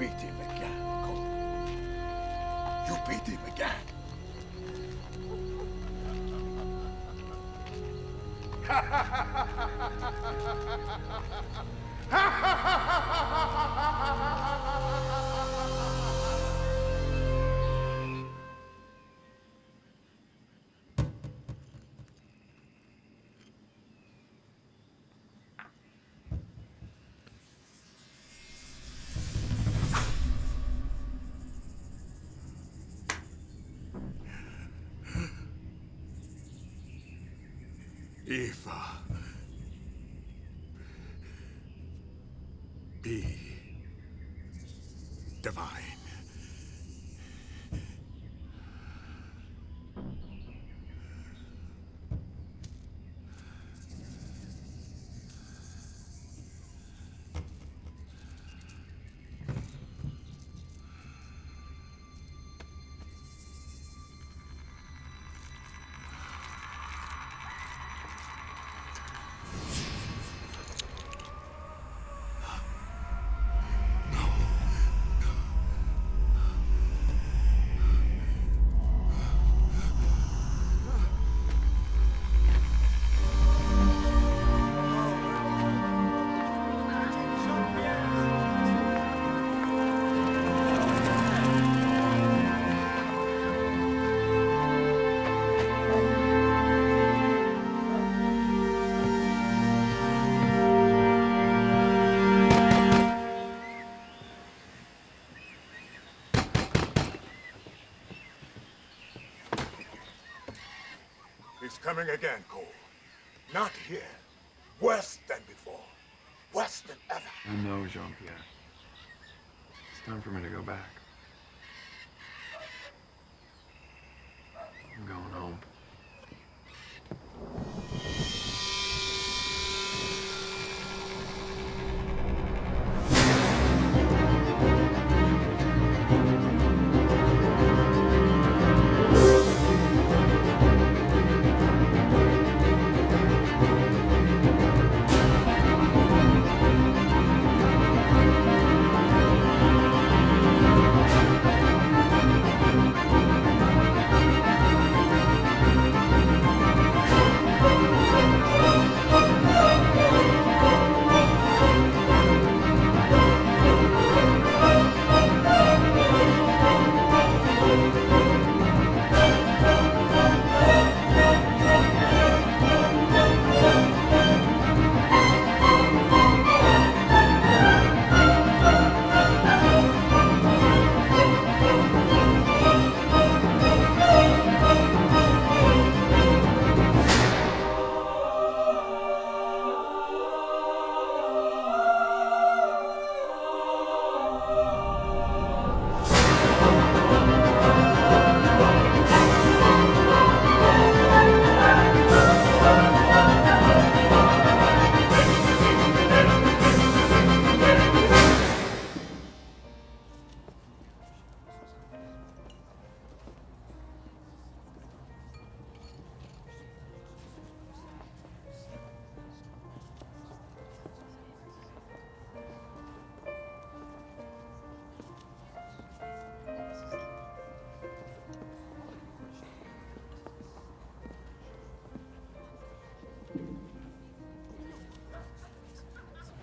beat him again, Cole. You beat him again. Eva. Be divine. He's coming again, Cole. Not here. Worse than before. Worse than ever. I know, Jean-Pierre. It's time for me to go back. I'm going home.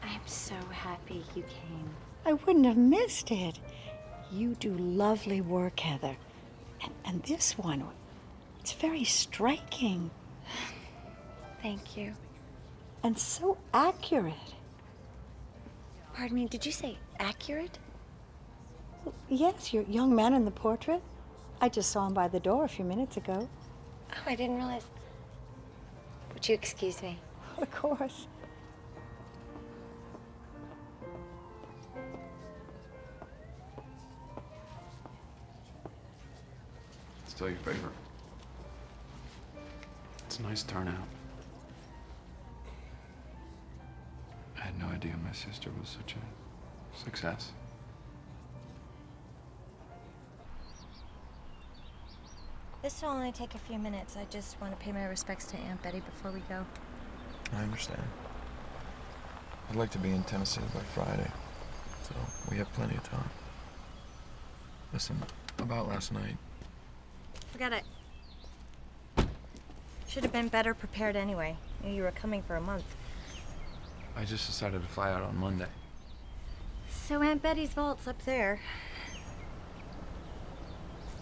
I'm so happy you came. I wouldn't have missed it. You do lovely work, Heather. And this one, it's very striking. Thank you. And so accurate. Pardon me, did you say accurate? Yes, your young man in the portrait. I just saw him by the door a few minutes ago. Oh, I didn't realize. Would you excuse me? Of course. Still your favorite. It's a nice turnout. I had no idea my sister was such a success. This will only take a few minutes. I just want to pay my respects to Aunt Betty before we go. I understand. I'd like to be in Tennessee by Friday, so we have plenty of time. Listen, about last night. Forget it. Should have been better prepared anyway. Knew you were coming for a month. I just decided to fly out on Monday. So Aunt Betty's vault's up there.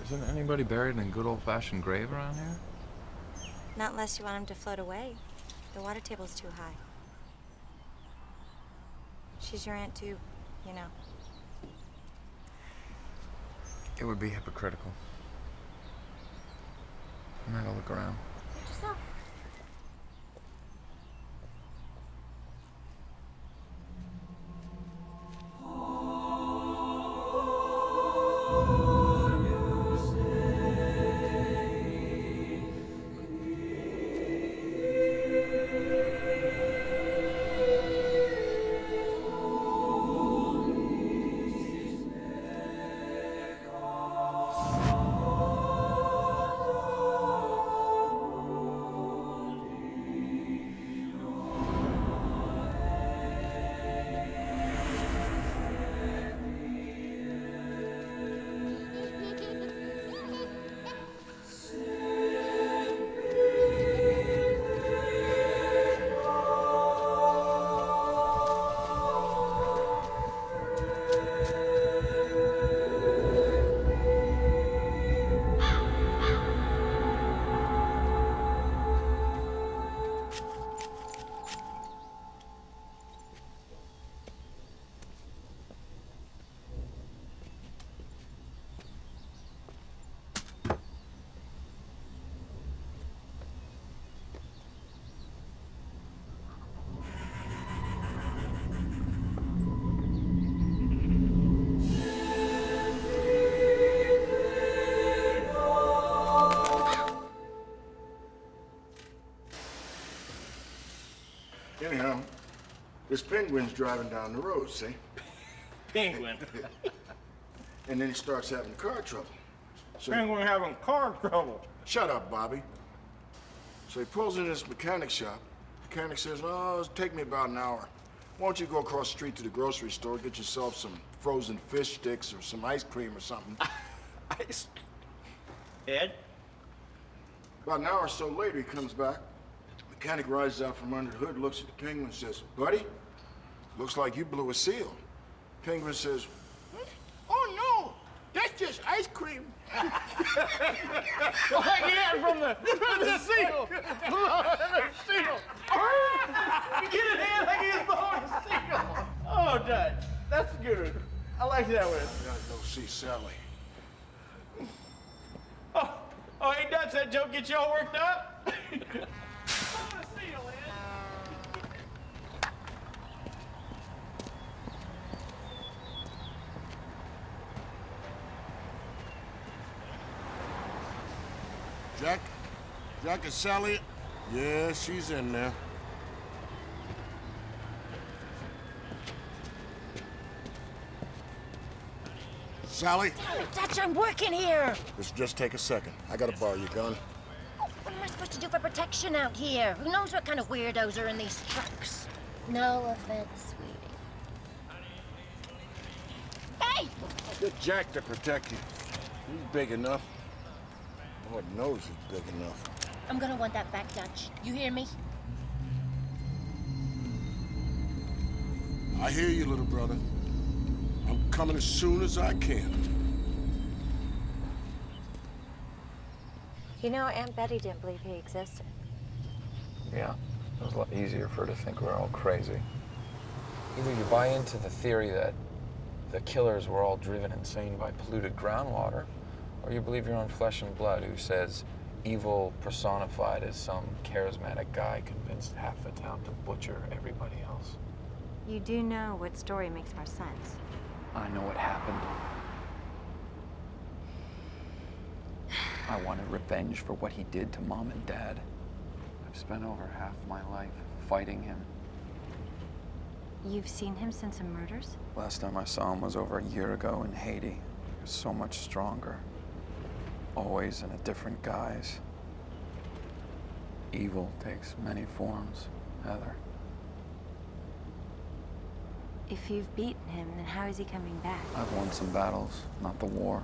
Isn't anybody buried in a good old-fashioned grave around here? Not unless you want him to float away. The water table's too high. She's your aunt too, you know. It would be hypocritical. I'm gonna look around. Suit yourself. Anyhow, this penguin's driving down the road, see? Penguin. And then he starts having car trouble. So Penguin having car trouble. shut up, Bobby. So he pulls in this mechanic shop. Mechanic says, "Oh, it'll take me about an hour. Why don't you go across the street to the grocery store, get yourself some frozen fish sticks or some ice cream or something." Ice. Ed? About an hour or so later, he comes back. Mechanic rises out from under the hood, looks at the penguin and says, "Buddy, looks like you blew a seal." Penguin says, "Oh, no, that's just ice cream." Like that from the seal. The seal. Get it in like he's blowing a seal. Oh, Dutch. That's good. I like that one. I gotta go see Sally. Oh, hey, Dutch, that joke get you all worked up? Jack? Jack, is Sally? Yeah, she's in there. Sally? Dutch, I'm working here. This just take a second. I gotta borrow your gun. What am I supposed to do for protection out here? Who knows what kind of weirdos are in these trucks? No offense, sweetie. Hey! Get Jack to protect you. He's big enough. Lord knows he's big enough. I'm gonna want that back, Dutch. You hear me? I hear you, little brother. I'm coming as soon as I can. You know, Aunt Betty didn't believe he existed. Yeah, it was a lot easier for her to think we're all crazy. Either you buy into the theory that the killers were all driven insane by polluted groundwater, or you believe your own flesh and blood who says evil personified as some charismatic guy convinced half the town to butcher everybody else. You do know what story makes more sense. I know what happened. I wanted revenge for what he did to Mom and Dad. I've spent over half my life fighting him. You've seen him since the murders? Last time I saw him was over a year ago in Haiti. He was so much stronger. Always in a different guise. Evil takes many forms, Heather. If you've beaten him, then how is he coming back? I've won some battles, not the war.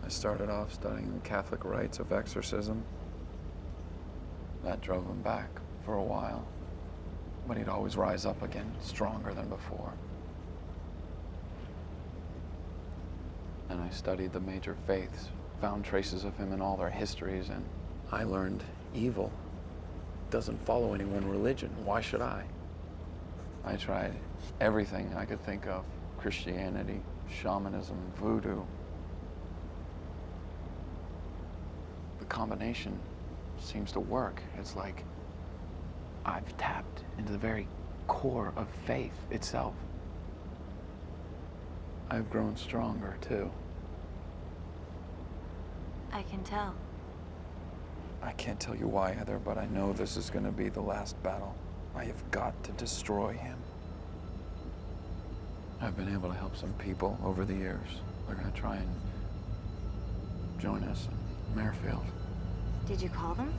I started off studying the Catholic rites of exorcism. That drove him back for a while, but he'd always rise up again, stronger than before. And I studied the major faiths, found traces of him in all their histories, and I learned evil doesn't follow any one religion. Why should I? I tried everything I could think of: Christianity, shamanism, voodoo. The combination seems to work. It's like I've tapped into the very core of faith itself. I've grown stronger, too. I can tell. I can't tell you why, Heather, but I know this is going to be the last battle. I have got to destroy him. I've been able to help some people over the years. They're going to try and join us in Merrifield. Did you call them?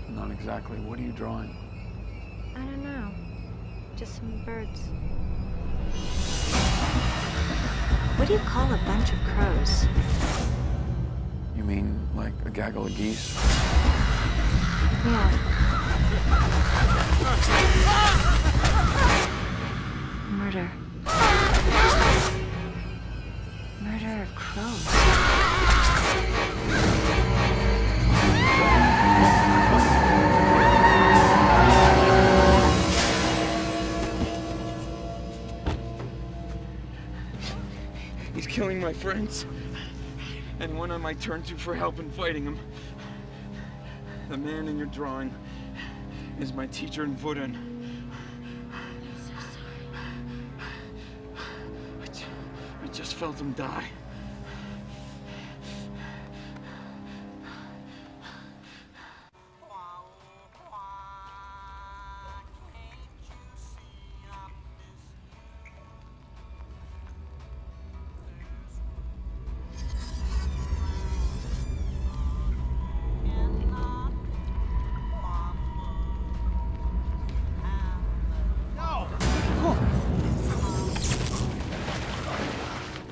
Not exactly. What are you drawing? I don't know. Just some birds. What do you call a bunch of crows? You mean like a gaggle of geese? Yeah. Murder. Murder of crows. He's killing my friends. Anyone I might turn to for help in fighting him. The man in your drawing is my teacher in Wooden. I'm so sorry. I just felt him die.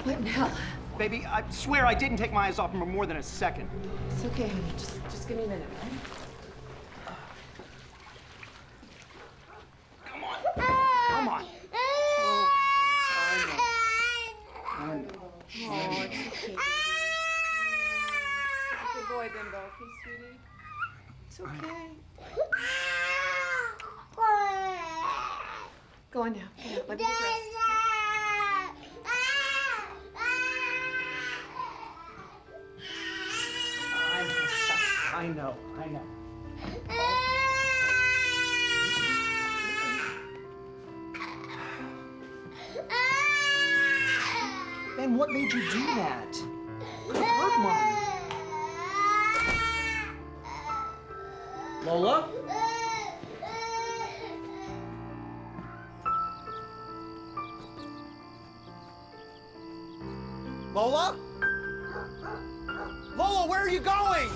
What now? Baby, I swear I didn't take my eyes off him for more than a second. It's okay, honey. Just give me a minute, right? Come on. Come on. I know. Oh, it's okay. Good boy, Bimbo. Okay, sweetie? It's okay. Go on now. Yeah, let me get dressed. I know. Ben, what made you do that? It hurt, Mom. Lola? Lola? Lola, where are you going?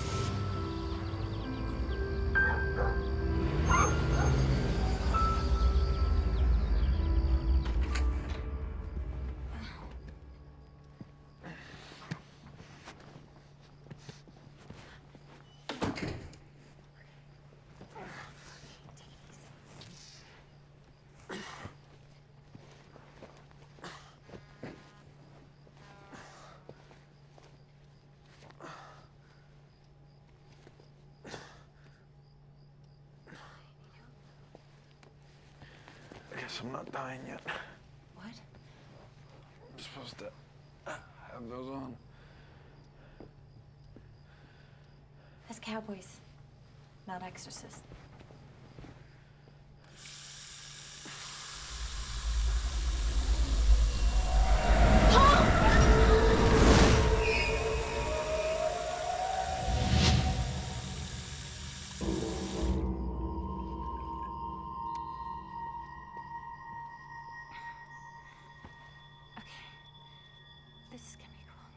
I guess I'm not dying yet. What? I'm supposed to have those on. As cowboys, not exorcists. This is gonna be cool.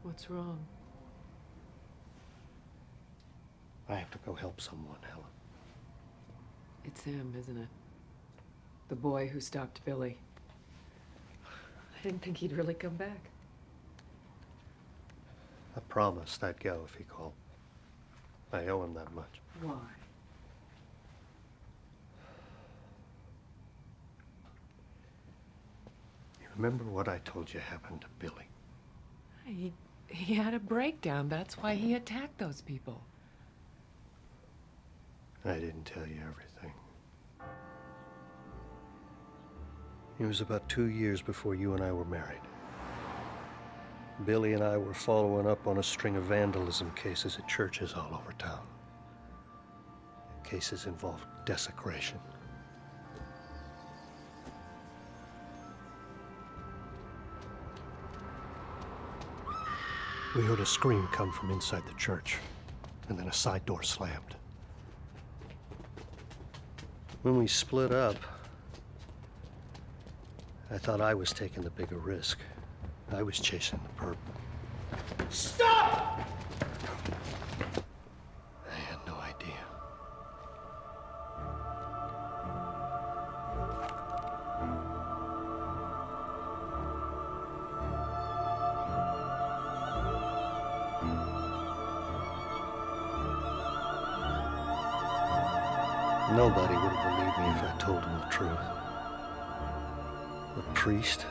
What's wrong? I have to go help someone, Helen. It's him, isn't it? The boy who stopped Billy. I didn't think he'd really come back. I promised I'd go if he called. I owe him that much. Why? You remember what I told you happened to Billy? He had a breakdown. That's why he attacked those people. I didn't tell you everything. It was about 2 years before you and I were married. Billy and I were following up on a string of vandalism cases at churches all over town. The cases involved desecration. We heard a scream come from inside the church, and then a side door slammed. When we split up, I thought I was taking the bigger risk. I was chasing the perp. Stop! I had no idea. Nobody would have believed me if I told them the truth. The priest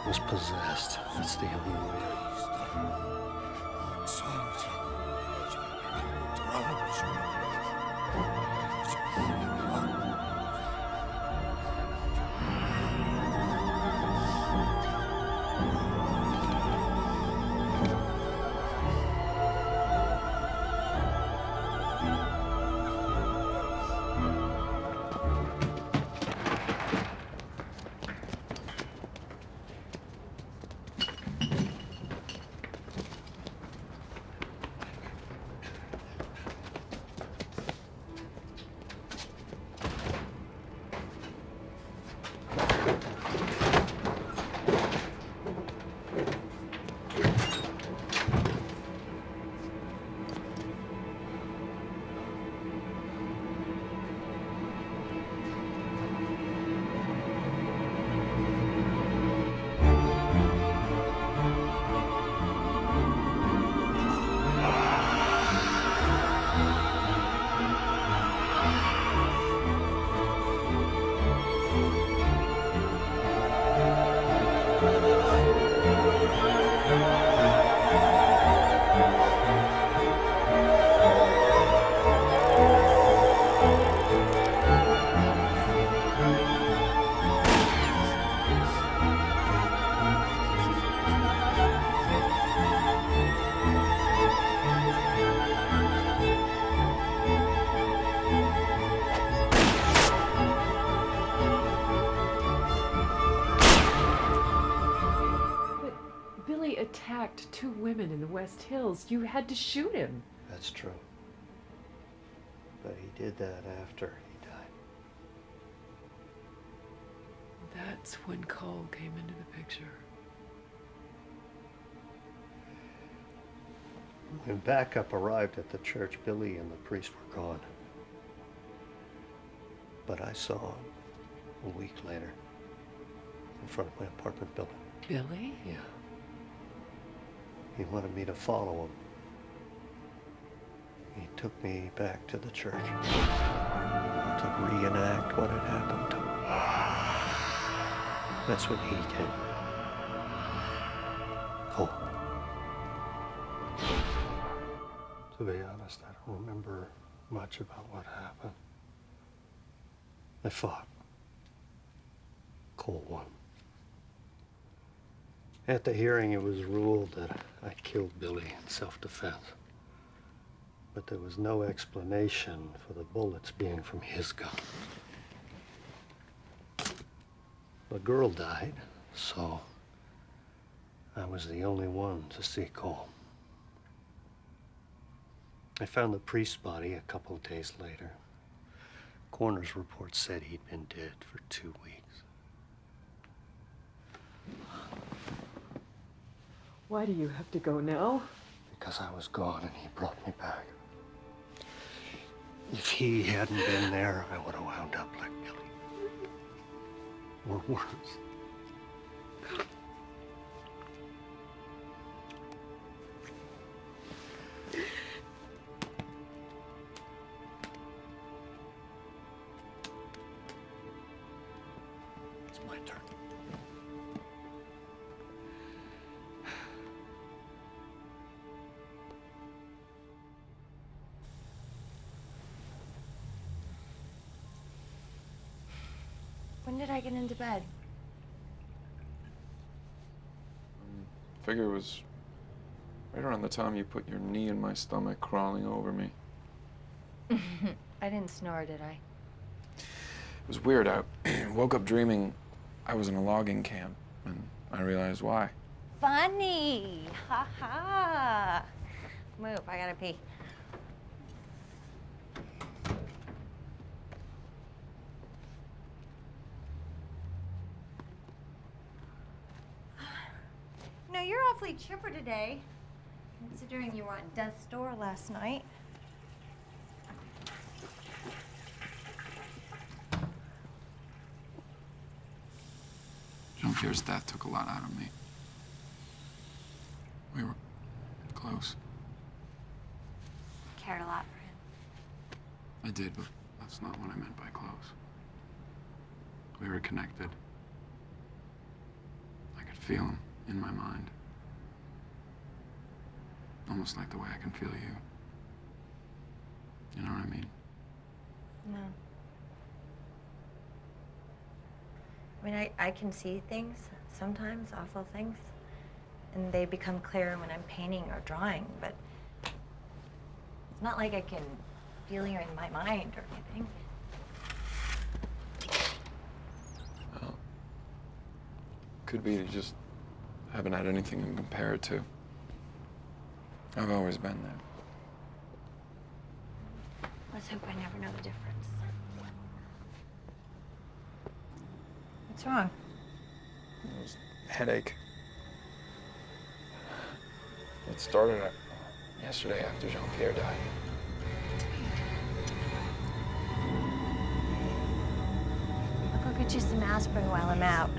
was possessed. That's the only way. Billy attacked 2 women in the West Hills. You had to shoot him. That's true. But he did that after he died. That's when Cole came into the picture. When backup arrived at the church, Billy and the priest were gone. But I saw him a week later in front of my apartment building. Billy? Yeah. He wanted me to follow him. He took me back to the church to reenact what had happened to him. That's when he came. Cole. To be honest, I don't remember much about what happened. I fought. Cole won. At the hearing, it was ruled that I killed Billy in self-defense. But there was no explanation for the bullets being from his gun. The girl died, so I was the only one to see Cole. I found the priest's body a couple of days later. Coroner's report said he'd been dead for 2 weeks. Why do you have to go now? Because I was gone and he brought me back. If he hadn't been there, I would have wound up like Billy. Or worse. It's my turn. When did I get into bed? Figure it was right around the time you put your knee in my stomach, crawling over me. I didn't snore, did I? It was weird. I woke up dreaming I was in a logging camp, and I realized why. Funny! Ha ha! Move, I gotta pee. No, you're awfully chipper today, considering you were on death's door last night. Jean-Pierre's death took a lot out of me. We were close. Cared a lot for him. I did, but that's not what I meant by close. We were connected. I could feel him in my mind. Almost like the way I can feel you. You know what I mean? No. I mean, I can see things, sometimes awful things, and they become clearer when I'm painting or drawing, but it's not like I can feel you in my mind or anything. Well, could be you just haven't had anything to compare it to. I've always been there. Let's hope I never know the difference. What's wrong? It was a headache. It started yesterday after Jean-Pierre died. I'll go get you some aspirin while I'm out.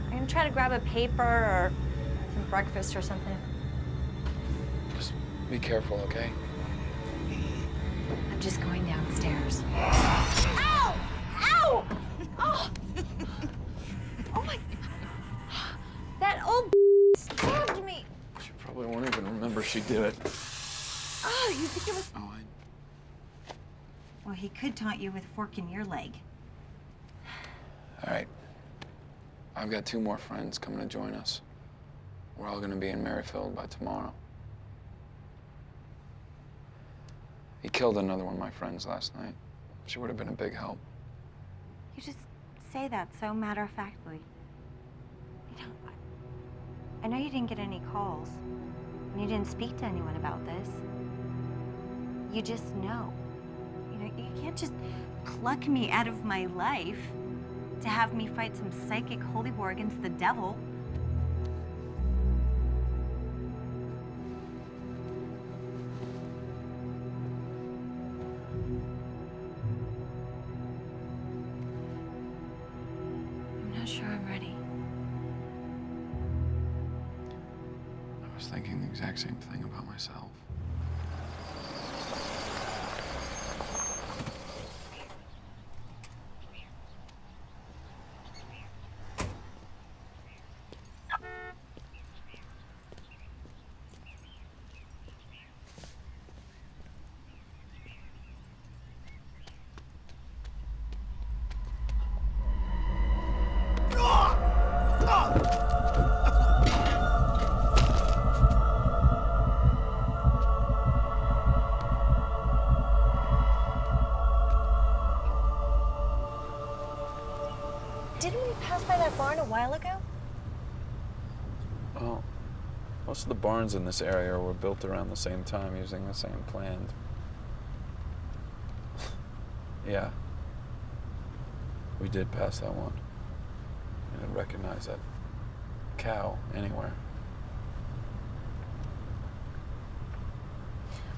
I'm gonna try to grab a paper or some breakfast or something. Just be careful, okay? I'm just going downstairs. Ow! Ow! Oh! Oh my... That old stabbed me! She probably won't even remember she did it. Oh, you think it was... Oh, Well, he could taunt you with a fork in your leg. All right. I've got 2 more friends coming to join us. We're all gonna be in Merrifield by tomorrow. He killed another one of my friends last night. She would have been a big help. You just say that so matter-of-factly. You know, I know you didn't get any calls, and you didn't speak to anyone about this. You just know. You know, you can't just pluck me out of my life to have me fight some psychic holy war against the devil. I'm not sure I'm ready. I was thinking the exact same thing about myself. Didn't we pass by that barn a while ago? Well, most of the barns in this area were built around the same time using the same plans. Yeah. We did pass that one. I didn't recognize that cow anywhere.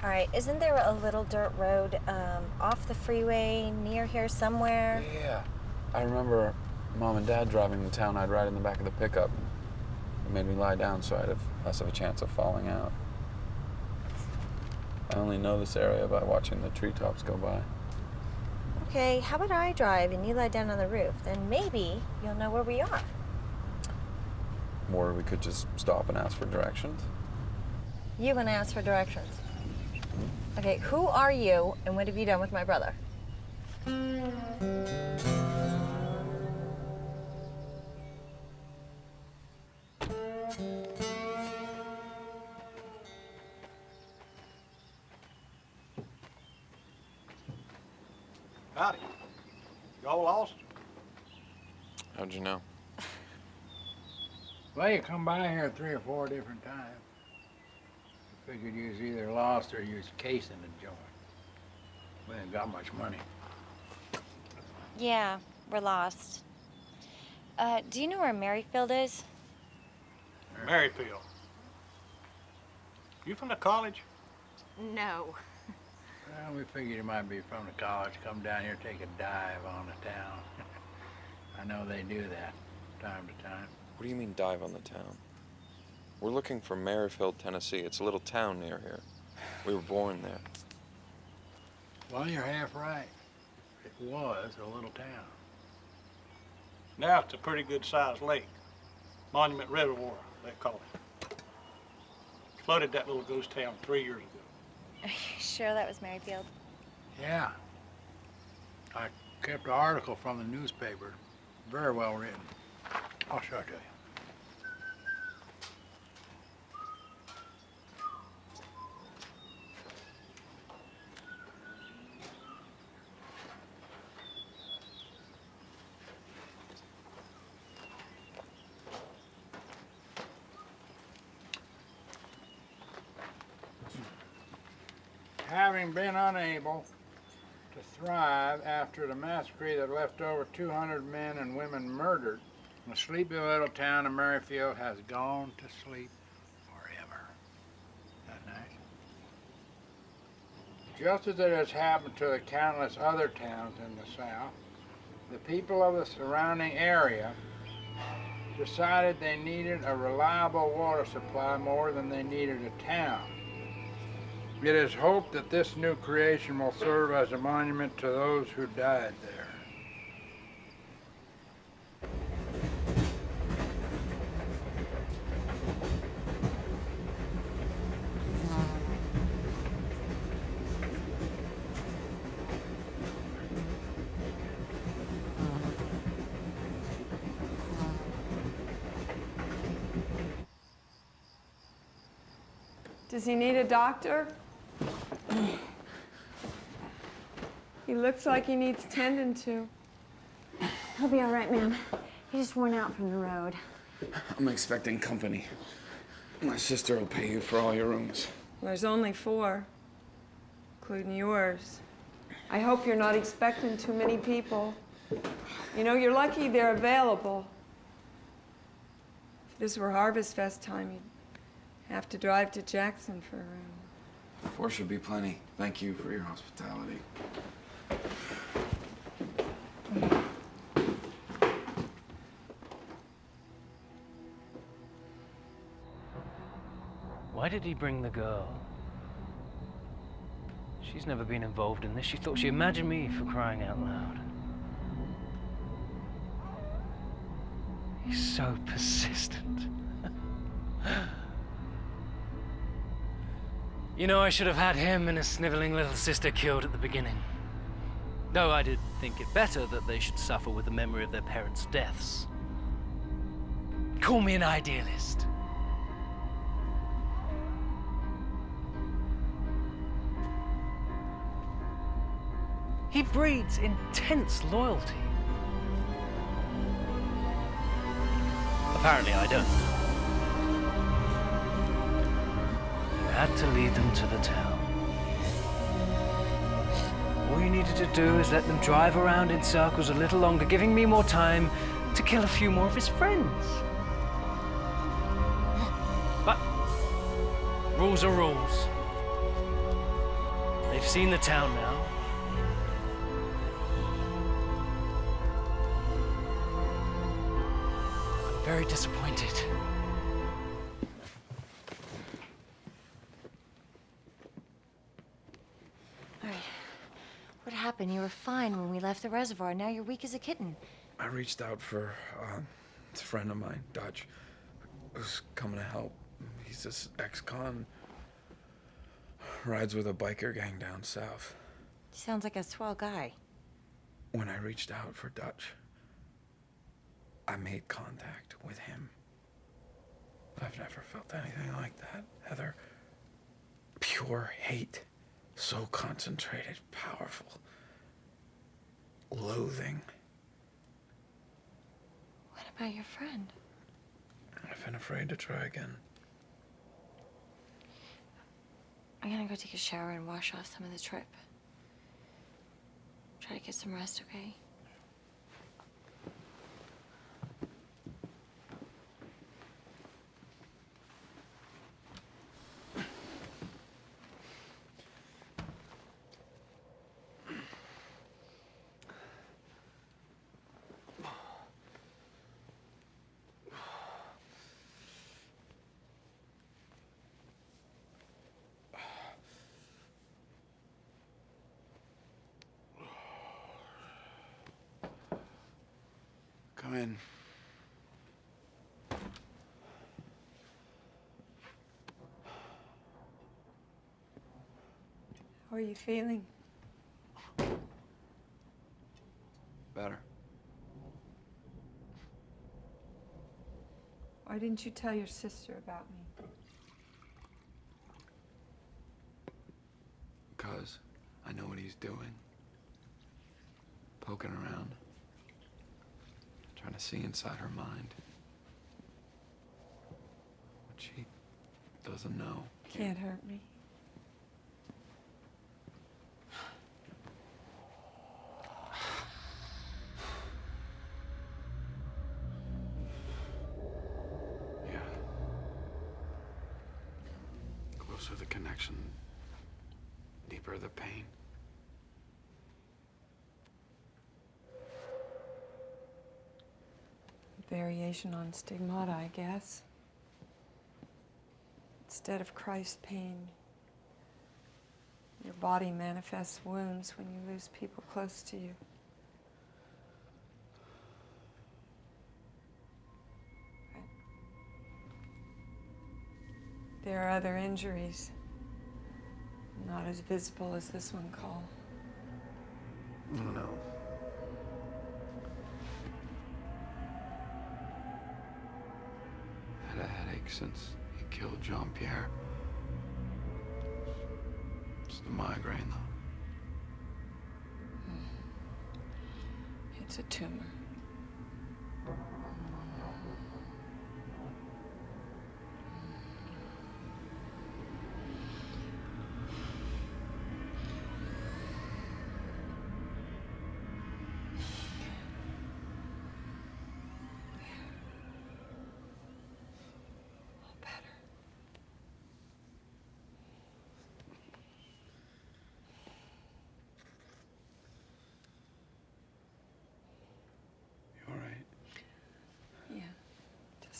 All right, isn't there a little dirt road off the freeway near here somewhere? Yeah. I remember Mom and Dad driving to town. I'd ride in the back of the pickup. It made me lie down so I'd have less of a chance of falling out. I only know this area by watching the treetops go by. Okay, how about I drive and you lie down on the roof? Then maybe you'll know where we are. Or we could just stop and ask for directions. You want to ask for directions? Okay, who are you and what have you done with my brother? Howdy. Y'all lost? How'd you know? Well, you come by here 3 or 4 different times. Figured you was either lost or you was casing the joint. We ain't got much money. Yeah, we're lost. Do you know where Merrifield is? Merrifield. You from the college? No. Well, we figured you might be from the college, come down here, take a dive on the town. I know they do that time to time. What do you mean dive on the town? We're looking for Merrifield, Tennessee. It's a little town near here. We were born there. Well, you're half right. It was a little town. Now it's a pretty good sized lake. Monument Reservoir, they call it. Flooded that little ghost town 3 years ago. Are you sure that was Merrifield? Yeah. I kept an article from the newspaper. Very well written. I'll show it to you. Having been unable to thrive after the massacre that left over 200 men and women murdered, the sleepy little town of Merrifield has gone to sleep forever. Isn't that nice? Just as it has happened to the countless other towns in the South, the people of the surrounding area decided they needed a reliable water supply more than they needed a town. It is hoped that this new creation will serve as a monument to those who died there. Does he need a doctor? He looks like he needs tending to. He'll be all right, ma'am. He's just worn out from the road. I'm expecting company. My sister will pay you for all your rooms. There's only 4, including yours. I hope you're not expecting too many people. You know, you're lucky they're available. If this were Harvest Fest time, you'd have to drive to Jackson for a room. 4 should be plenty. Thank you for your hospitality. Why did he bring the girl? She's never been involved in this. She thought she imagined me, for crying out loud. He's so persistent. You know, I should have had him and his sniveling little sister killed at the beginning. Though I did think it better that they should suffer with the memory of their parents' deaths. Call me an idealist. He breeds intense loyalty. Apparently I don't. You had to lead them to the town. All you needed to do is let them drive around in circles a little longer, giving me more time to kill a few more of his friends. But rules are rules. They've seen the town now. I'm very disappointed. All right. What happened? You were fine when we left the reservoir. Now you're weak as a kitten. I reached out for a friend of mine, Dutch, who's coming to help. He's this ex-con. Rides with a biker gang down south. Sounds like a swell guy. When I reached out for Dutch, I made contact with him. I've never felt anything like that, Heather. Pure hate. So concentrated, powerful. Loathing. What about your friend? I've been afraid to try again. I'm gonna go take a shower and wash off some of the trip. Try to get some rest, okay? Come in. How are you feeling? Better. Why didn't you tell your sister about me? Because I know what he's doing. Poking around. Trying to see inside her mind. What she doesn't know. Can't hurt me. Yeah. Closer the connection, deeper the pain. Variation on stigmata, I guess. Instead of Christ's pain, your body manifests wounds when you lose people close to you. There are other injuries, not as visible as this one, Cole. No. Had a headache since he killed Jean-Pierre. It's the migraine, though. It's a tumor.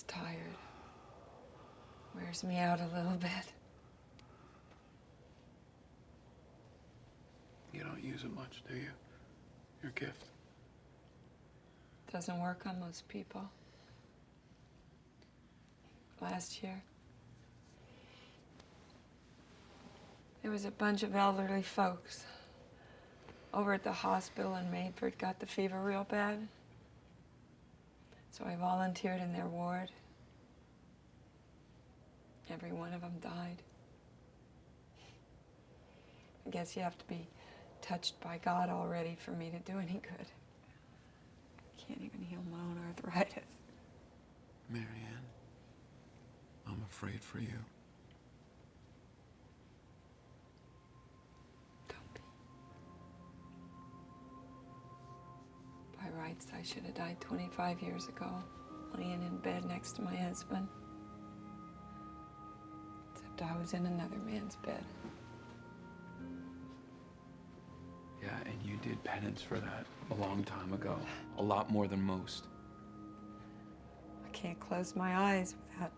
Tired. Wears me out a little bit. You don't use it much, do you? Your gift. Doesn't work on most people. Last year, there was a bunch of elderly folks over at the hospital in Maidford got the fever real bad. So I volunteered in their ward. Every one of them died. I guess you have to be touched by God already for me to do any good. I can't even heal my own arthritis. Marianne, I'm afraid for you. Don't be. By rights, I should have died 25 years ago, laying in bed next to my husband. Except I was in another man's bed. did penance for that a long time ago. A lot more than most. I can't close my eyes without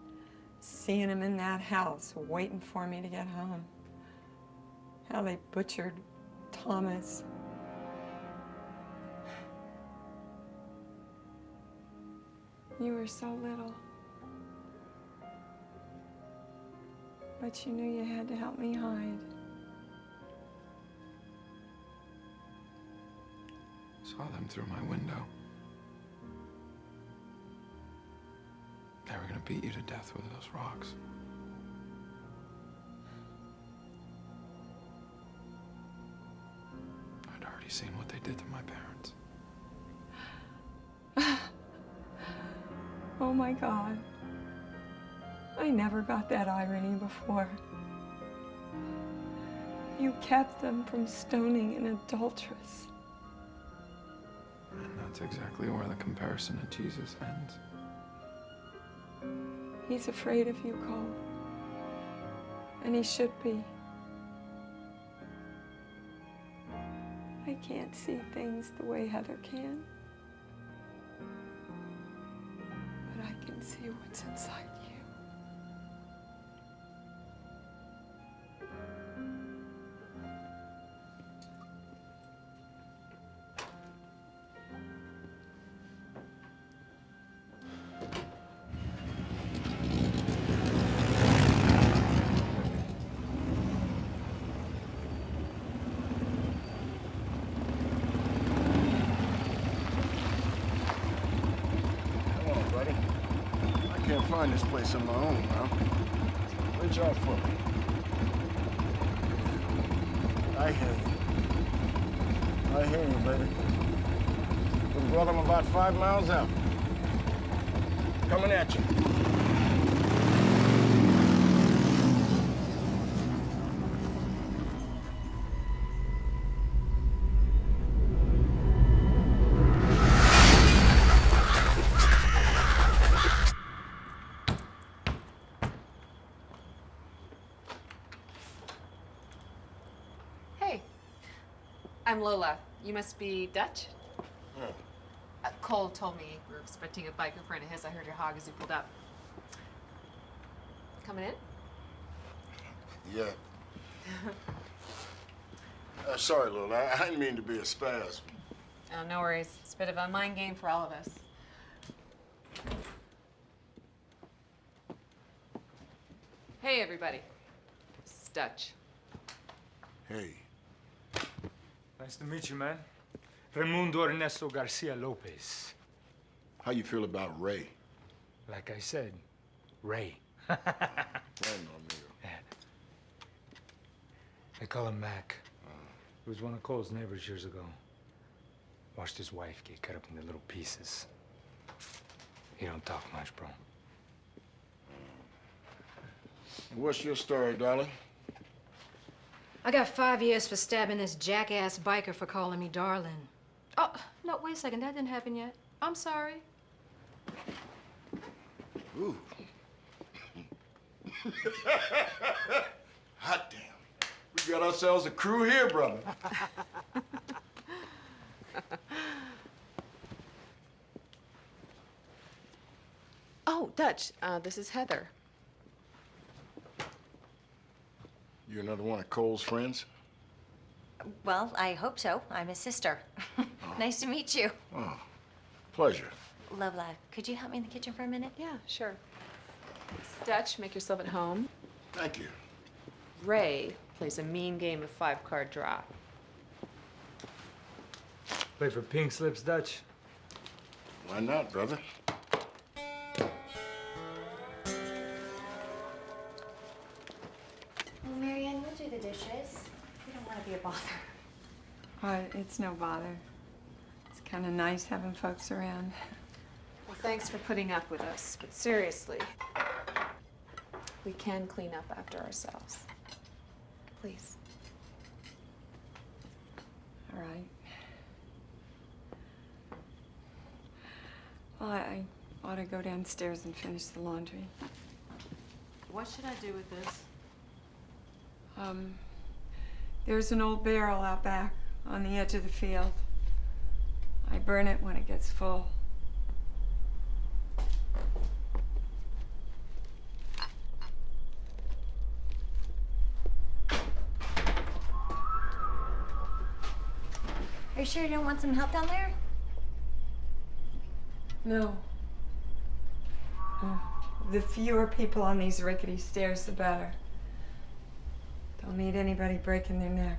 seeing him in that house, waiting for me to get home. How they butchered Thomas. You were so little. But you knew you had to help me hide. Saw them through my window. They were gonna beat you to death with those rocks. I'd already seen what they did to my parents. Oh my God. I never got that irony before. You kept them from stoning an adulteress. And that's exactly where the comparison to Jesus ends. He's afraid of you, Cole. And he should be. I can't see things the way Heather can. But I can see what's inside you. Find this place on my own now. Reach out for me. I hear you. I hear you, baby. Good brother, I'm about 5 miles out. Coming at you. I'm Lola. You must be Dutch? Cole told me we were expecting a biker friend of his. I heard your hog as he pulled up. Coming in? Yeah. Sorry, Lola. I didn't mean to be a spaz. Oh, no worries. It's a bit of a mind game for all of us. Hey, everybody. This is Dutch. Hey. Nice to meet you, man. Raimundo Ernesto Garcia Lopez. How you feel about Ray? Like I said, Ray. Bueno, amigo. Yeah. They call him Mac. He was one of Cole's neighbors years ago. Watched his wife get cut up into little pieces. He don't talk much, bro. What's your story, darling? I got 5 years for stabbing this jackass biker for calling me darling. Oh, no, wait a second. That didn't happen yet. I'm sorry. Ooh. Hot damn. We got ourselves a crew here, brother. Oh, Dutch, this is Heather. You another one of Cole's friends? Well, I hope so. I'm his sister. Nice to meet you. Oh, pleasure. Lola, could you help me in the kitchen for a minute? Yeah, sure. Dutch, make yourself at home. Thank you. Ray plays a mean game of 5-card draw. Play for pink slips, Dutch? Why not, brother? Marianne, we'll do the dishes. We don't want to be a bother. It's no bother. It's kind of nice having folks around. Well, thanks for putting up with us, but seriously, we can clean up after ourselves. Please. All right. Well, I ought to go downstairs and finish the laundry. What should I do with this? There's an old barrel out back. on the edge of the field. I burn it when it gets full. Are you sure you don't want some help down there? No. The fewer people on these rickety stairs, the better. Don't need anybody breaking their neck.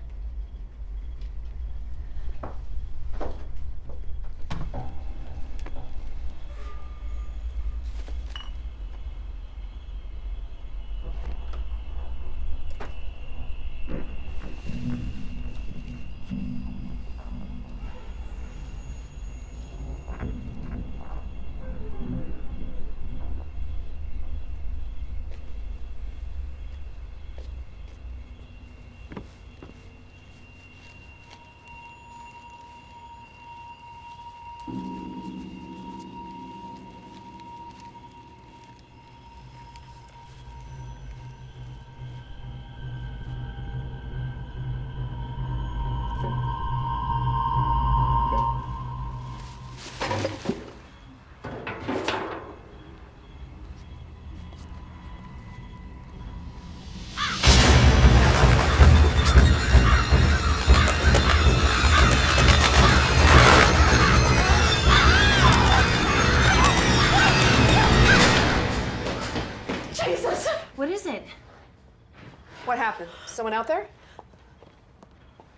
What happened? Someone out there?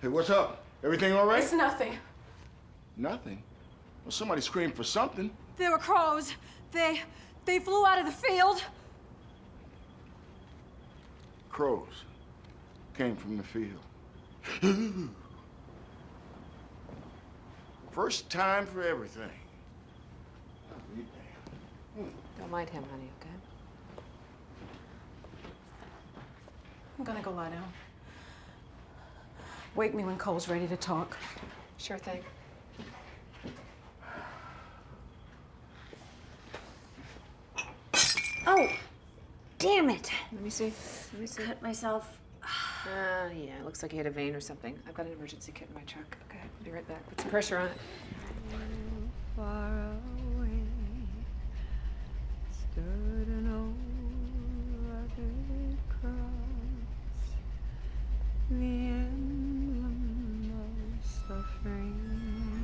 Hey, what's up? Everything all right? It's nothing. Nothing? Well, somebody screamed for something. There were crows. They flew out of the field. Crows came from the field. First time for everything. Don't mind him, honey, okay? I'm gonna go lie down. Wake me when Cole's ready to talk. Sure thing. Oh, damn it. Let me see. Let me see. Cut myself. Yeah, it looks like you hit a vein or something. I've got an emergency kit in my truck. Okay, I'll be right back. Put some pressure on it. Far away stood an old rugged cross, the emblem of suffering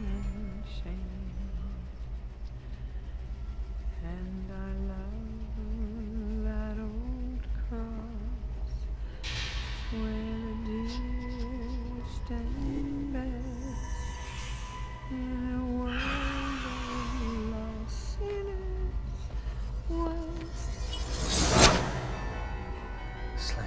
and shame. And I love that old cross where the deer stand best in a world of lost sinners was Slain.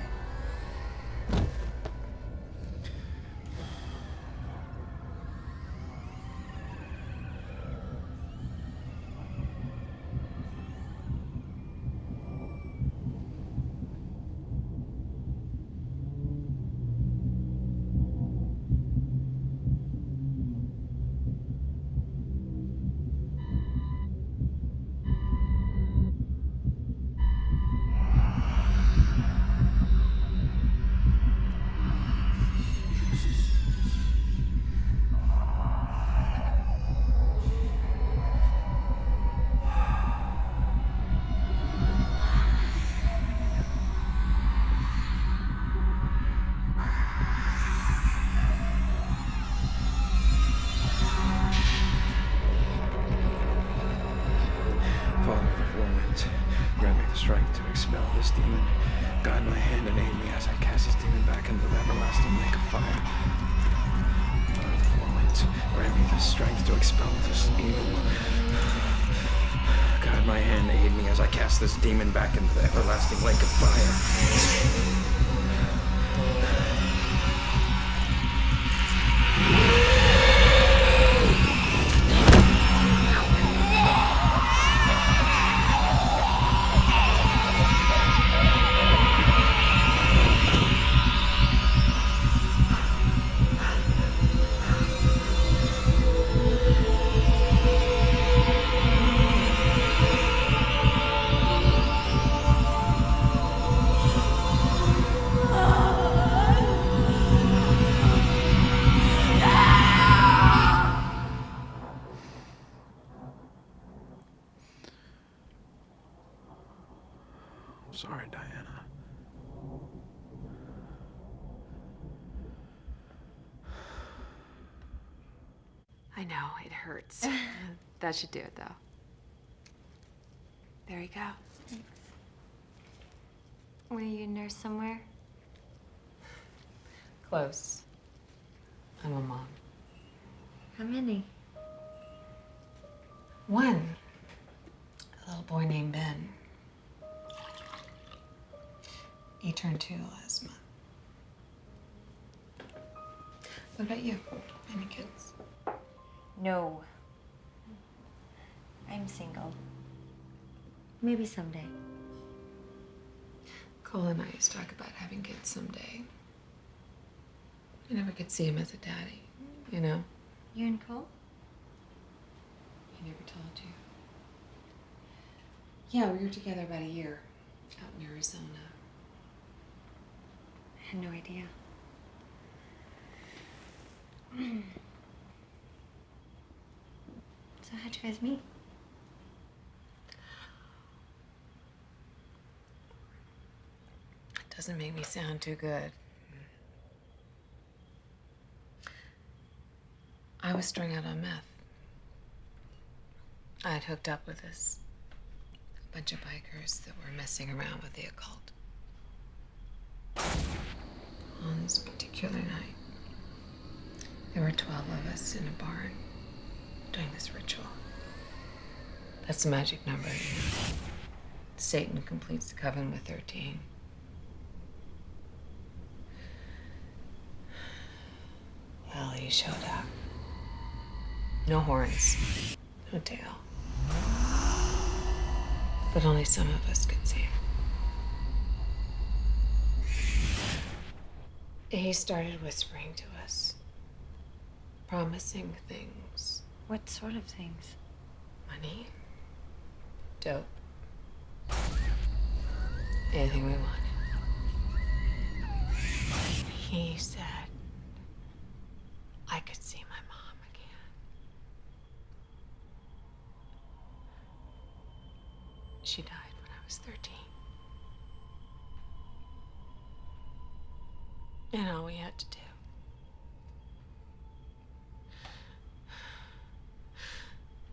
Father of the four winds, grant me the strength to expel this demon. Guide my hand and aid me as I cast this demon back into the everlasting lake of fire. Father of the four winds, grant me the strength to expel this evil. Guide my hand and aid me as I cast this demon back into the everlasting lake of fire. know, it hurts. That should do it, though. There you go. Thanks. Were you a nurse somewhere? Close. I'm a mom. How many? One. A little boy named Ben. He turned 2 last month. What about you? Any kids? No. I'm single. Maybe someday. Cole and I used to talk about having kids someday. I never could see him as a daddy, you know? You and Cole? He never told you. Yeah, we were together about a year out in Arizona. I had no idea. So how'd you guys meet? It doesn't make me sound too good. I was strung out on meth. I had hooked up with this bunch of bikers that were messing around with the occult. On this particular night, there were 12 of us in a barn doing this ritual. That's the magic number, you know. Satan completes the coven with 13. Well, he showed up. No horns, no tail. But only some of us could see him. He started whispering to us, promising things. What sort of things? Money, dope, anything we wanted. He said I could see my mom again. She died when I was 13. And all we had to do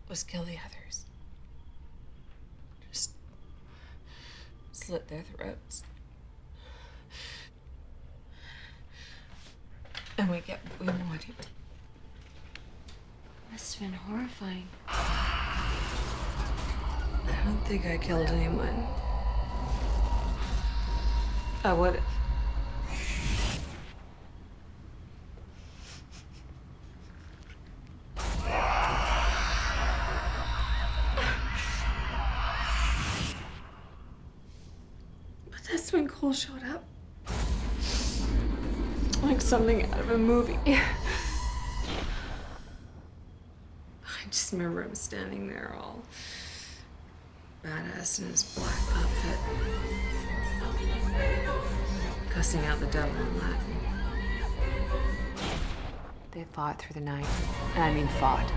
was kill the others. Just slit their throats. And we get what we wanted. Must have been horrifying. I don't think I killed anyone. I would have. But that's when Cole showed up. Like something out of a movie. I just remember him standing there all badass in his black outfit, cussing out the devil in Latin. They fought through the night. And I mean fought.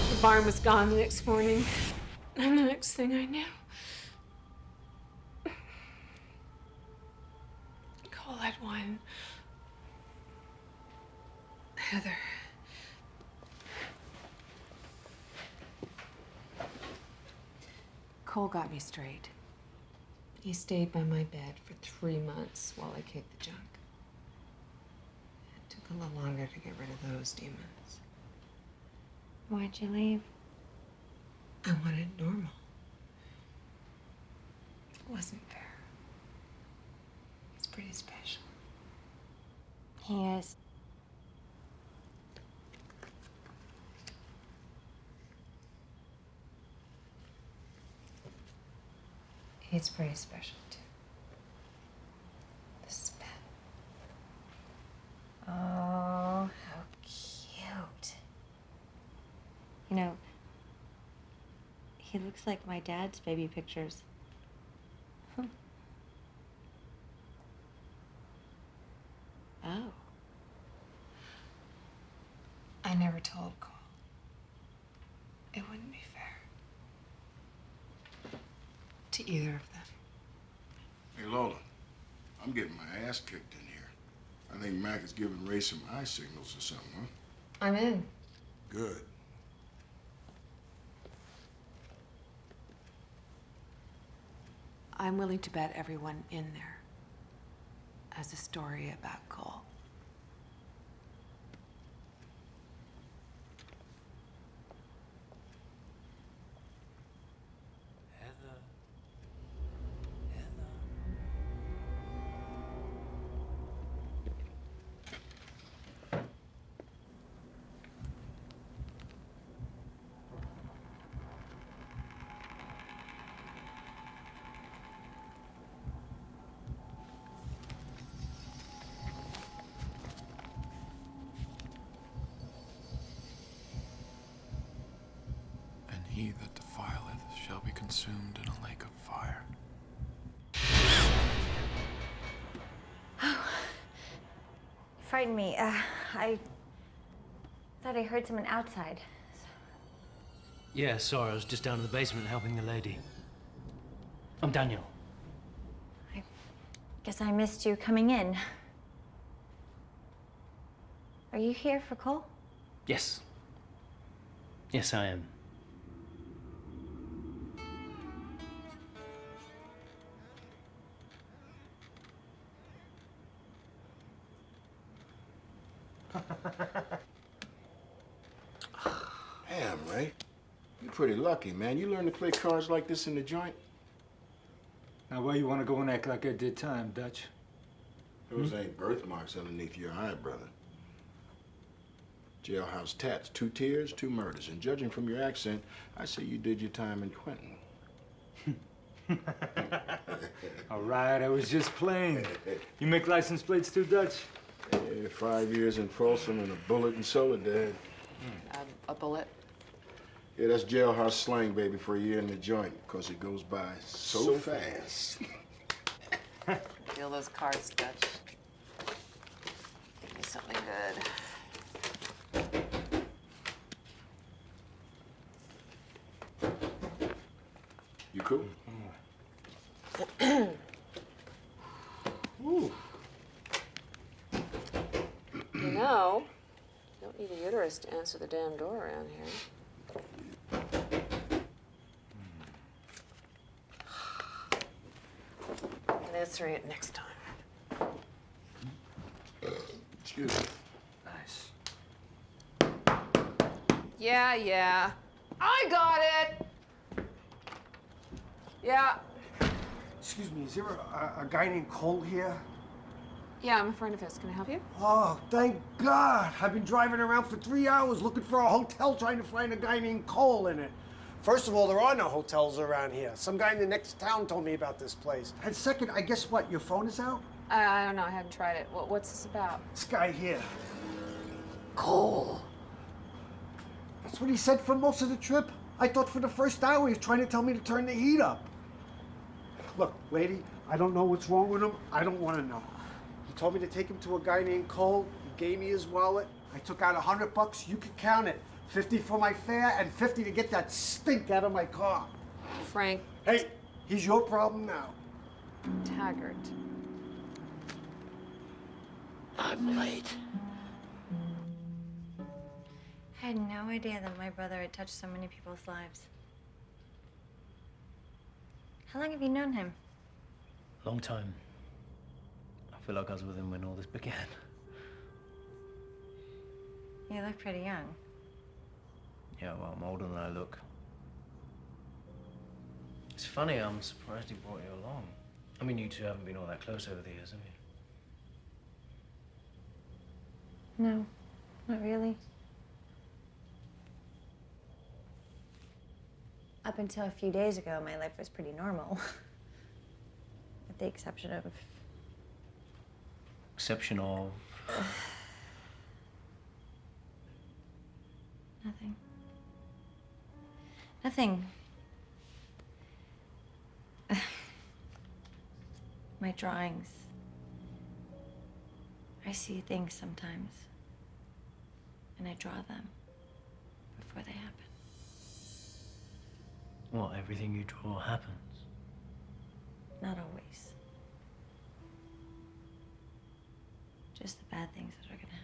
The barn was gone the next morning. And the next thing I knew, Cole had won. Heather. Cole got me straight. He stayed by my bed for 3 months while I kicked the junk. It took a little longer to get rid of those demons. Why'd you leave? I wanted normal. It wasn't fair. He's pretty special. He is. He's pretty special, too. This is Ben. Oh, how cute. You know, he looks like my dad's baby pictures. Oh. I never told Cole. to either of them. Hey, Lola, I'm getting my ass kicked in here. I think Mac is giving Ray some eye signals or something, huh? I'm in. Good. I'm willing to bet everyone in there has a story about Cole. And he that defileth shall be consumed in a lake of fire. Frightened me. I thought I heard someone outside. Yeah, sorry, I was just down in the basement helping the lady. I'm Daniel. Guess I missed you coming in. Are you here for Cole? Yes. Yes, I am. Damn, Ray. You're pretty lucky, man. You learn to play cards like this in the joint? Now, why you want to go and act like I did time, Dutch? Those ain't birthmarks underneath your eye, brother. Jailhouse tats, 2 tears, 2 murders. And judging from your accent, I say you did your time in Quentin. All right, I was just playing. You make license plates too, Dutch? Yeah, 5 years in Folsom and a bullet in Soledad. A bullet? Yeah, that's jailhouse slang, baby, for a year in the joint, because it goes by so fast. Deal those cards, Dutch. Give me something good. You cool? Ooh. You know, you don't need a uterus to answer the damn door around here. And answer it next time. Excuse me. Nice. Yeah. I got it! Yeah. Excuse me, is there a guy named Cole here? Yeah, I'm a friend of his. Can I help you? Oh, thank God. I've been driving around for 3 hours looking for a hotel trying to find a guy named Cole in it. First of all, there are no hotels around here. Some guy in the next town told me about this place. And second, I guess what, your phone is out? I don't know. I haven't tried it. What's this about? This guy here. Cole. That's what he said for most of the trip. I thought for the first hour he was trying to tell me to turn the heat up. Look, lady, I don't know what's wrong with him. I don't want to know. He told me to take him to a guy named Cole. He gave me his wallet. I took out $100. You could count it. 50 for my fare and 50 to get that stink out of my car. Frank. Hey, he's your problem now. Taggart. I'm late. I had no idea that my brother had touched so many people's lives. How long have you known him? Long time. I feel like I was with him when all this began. You look pretty young. Yeah, well, I'm older than I look. It's funny, I'm surprised he brought you along. I mean, you two haven't been all that close over the years, have you? No, not really. Up until a few days ago, my life was pretty normal. With the exception of... Exception of... Nothing. Nothing. My drawings. I see things sometimes. And I draw them before they happen. What, everything you draw happens? Not always. Just the bad things that are gonna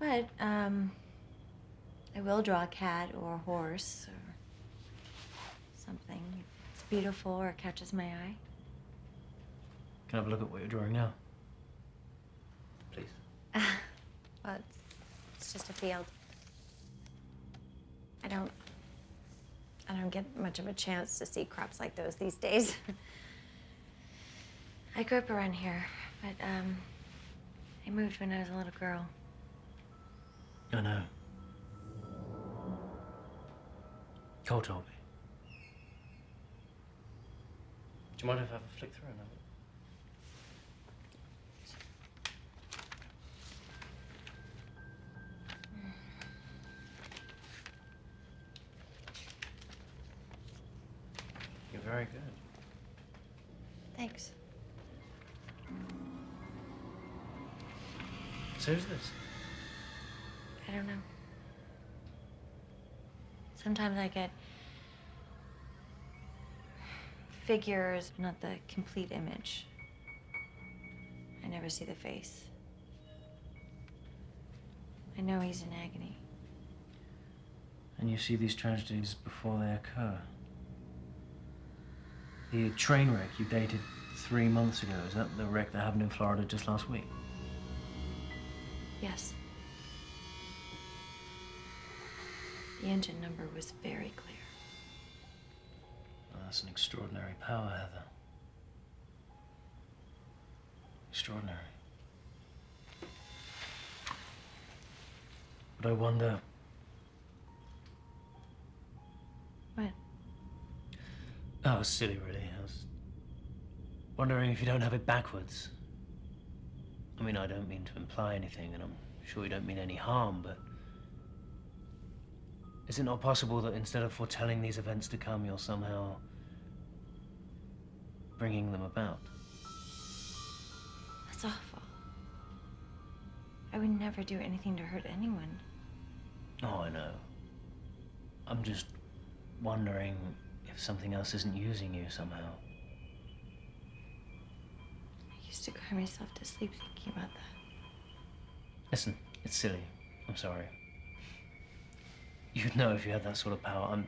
happen. But, I will draw a cat or a horse or something. If it's beautiful or catches my eye. Can I have a look at what you're drawing now? Please. Well, it's just a field. I don't get much of a chance to see crops like those these days. I grew up around here, but I moved when I was a little girl. I know. Cole told me. Do you mind if I have a flick through and have a You're very good. Thanks. So who's this? I don't know. Sometimes I get figures, not the complete image. I never see the face. I know he's in agony. And you see these tragedies before they occur. The train wreck you dated 3 months ago, is that the wreck that happened in Florida just last week? Yes. The engine number was very clear. Well, that's an extraordinary power, Heather. Extraordinary. But I wonder... What? Oh, it was silly, really. I was wondering if you don't have it backwards. I mean, I don't mean to imply anything, and I'm sure you don't mean any harm, but... Is it not possible that instead of foretelling these events to come, you're somehow bringing them about? That's awful. I would never do anything to hurt anyone. Oh, I know. I'm just wondering if something else isn't using you somehow. I used to cry myself to sleep thinking about that. Listen, it's silly. I'm sorry. You'd know if you had that sort of power.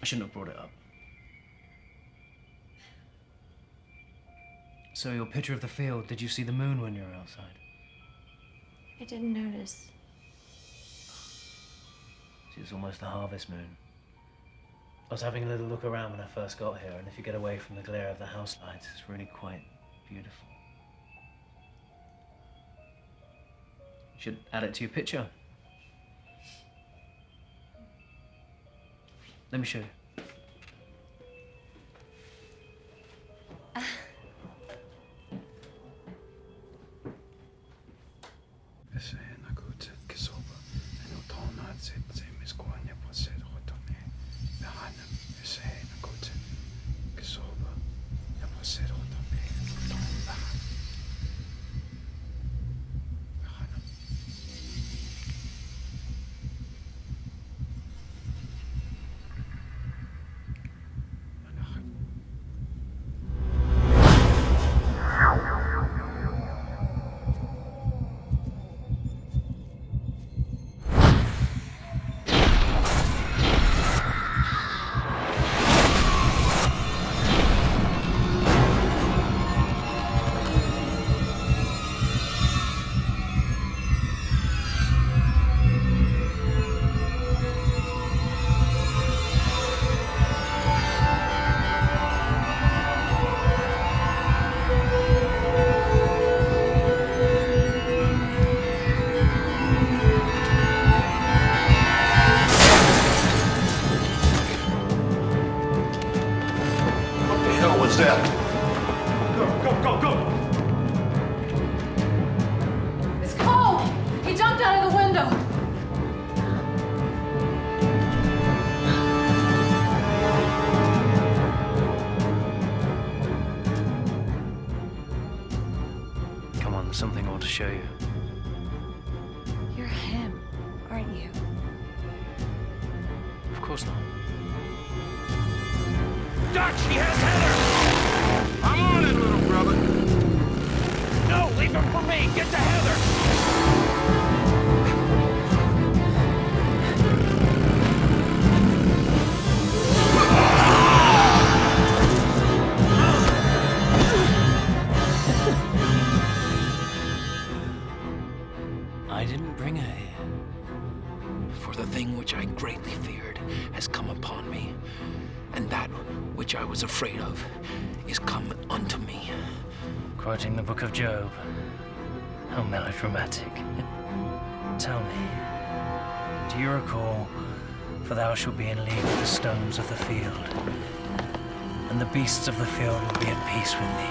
I shouldn't have brought it up. So your picture of the field, did you see the moon when you were outside? I didn't notice. See, it's almost the harvest moon. I was having a little look around when I first got here, and if you get away from the glare of the house lights, it's really quite beautiful. You should add it to your picture. Let me show you. It's Cole! He jumped out of the window! Come on, there's something I want to show you. You're him, aren't you? Of course not. Dutch, he has Heather! I'm on it, little brother. No, leave him for me! Get to Heather! I didn't bring her here. For the thing which I greatly feared has come upon me, and that which I was afraid of is come unto me. Quoting the book of Job. How melodramatic. Tell me, do you recall, for thou shalt be in league with the stones of the field, and the beasts of the field will be at peace with thee.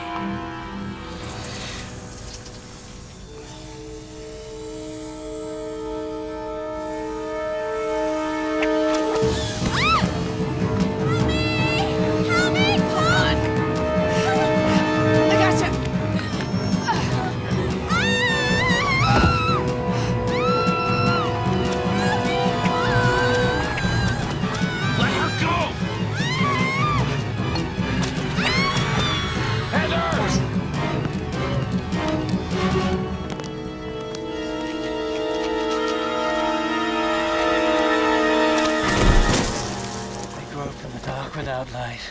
Without light,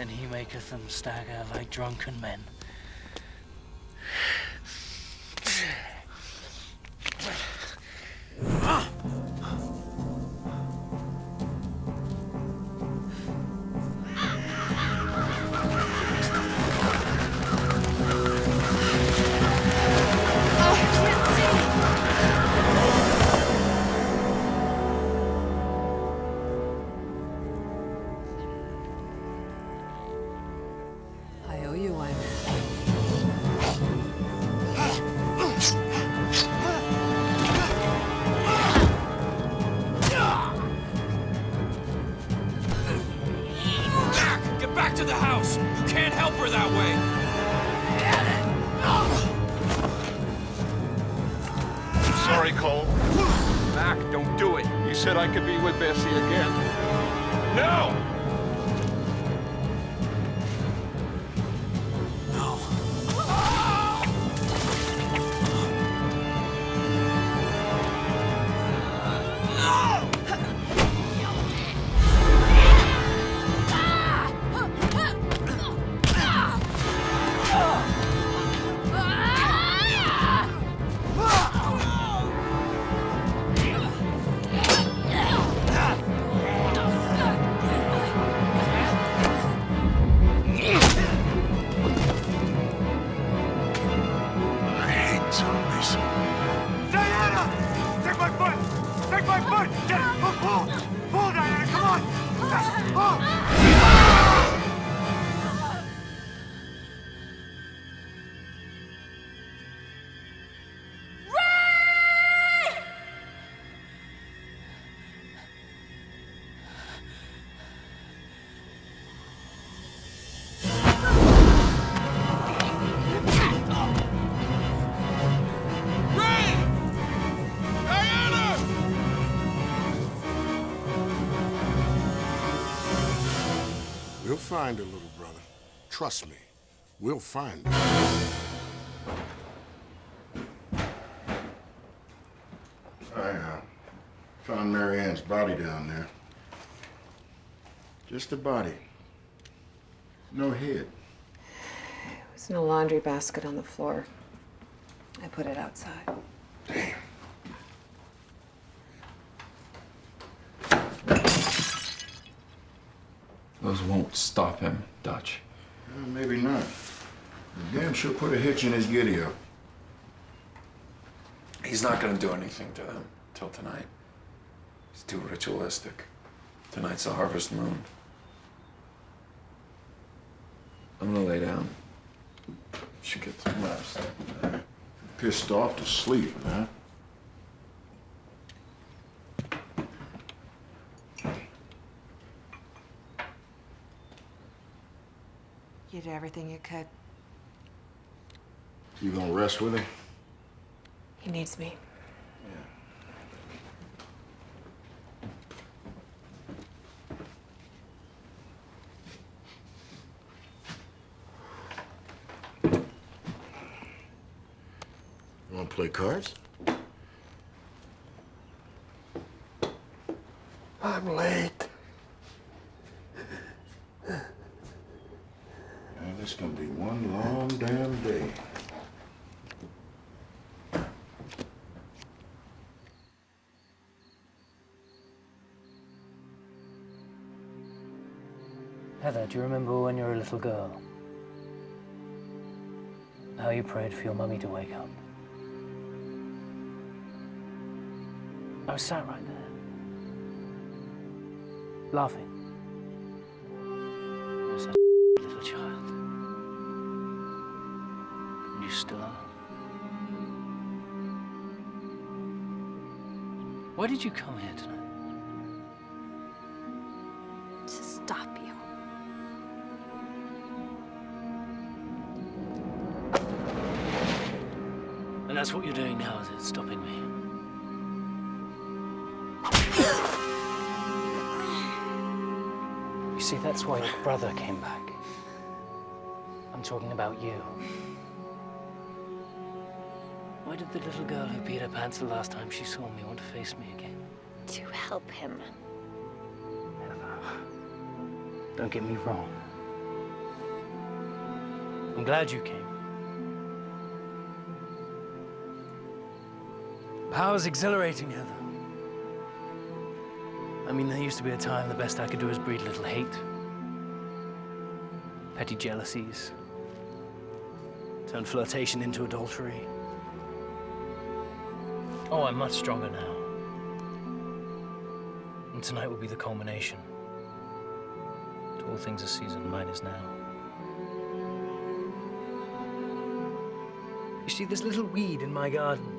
and he maketh them stagger like drunken men. I owe you one. Get back to the house! You can't help her that way! Sorry, Cole. Mac, don't do it. You said I could be with Bessie again. No! We'll find her, little brother. Trust me, we'll find her. I found Mary Ann's body down there. Just a body. No head. It was in a laundry basket on the floor. I put it outside. Damn. Those won't stop him, Dutch. Maybe not. Damn sure put a hitch in his giddy-up. He's not gonna do anything to them till tonight. It's too ritualistic. Tonight's the harvest moon. I'm gonna lay down. Should get some rest. Pissed off to sleep, huh? You did everything you could. You gonna rest with him? He needs me. play cards? I'm late. Man, this is gonna be one long damn day. Heather, do you remember when you were a little girl? How you prayed for your mummy to wake up? I was sat right there, laughing. You were such a little child. And you still are. Why did you come here tonight? To stop you. And that's what you're doing now, is it? Stopping me? You see, that's why your brother came back. I'm talking about you. Why did the little girl who peed her pants the last time she saw me want to face me again? To help him. Don't get me wrong. I'm glad you came. Power's exhilarating, Heather. I mean, there used to be a time the best I could do was breed a little hate. Petty jealousies. Turn flirtation into adultery. Oh, I'm much stronger now. And tonight will be the culmination. To all things a season, mine is now. You see this little weed in my garden?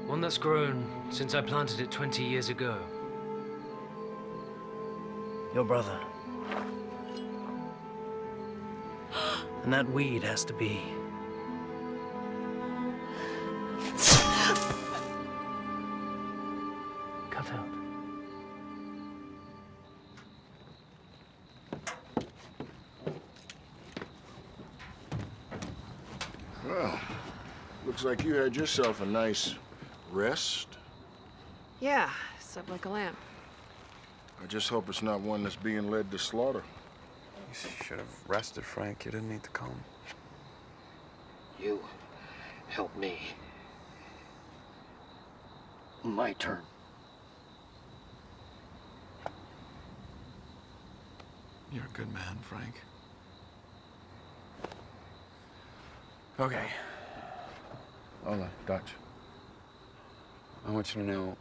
One that's grown since I planted it 20 years ago. Your brother. And that weed has to be cut out. Well, looks like you had yourself a nice rest. Yeah, slept like a lamb. I just hope it's not one that's being led to slaughter. You should have rested, Frank. You didn't need to come. You help me. My turn. You're a good man, Frank. Okay. Ola, Dutch. I want you to know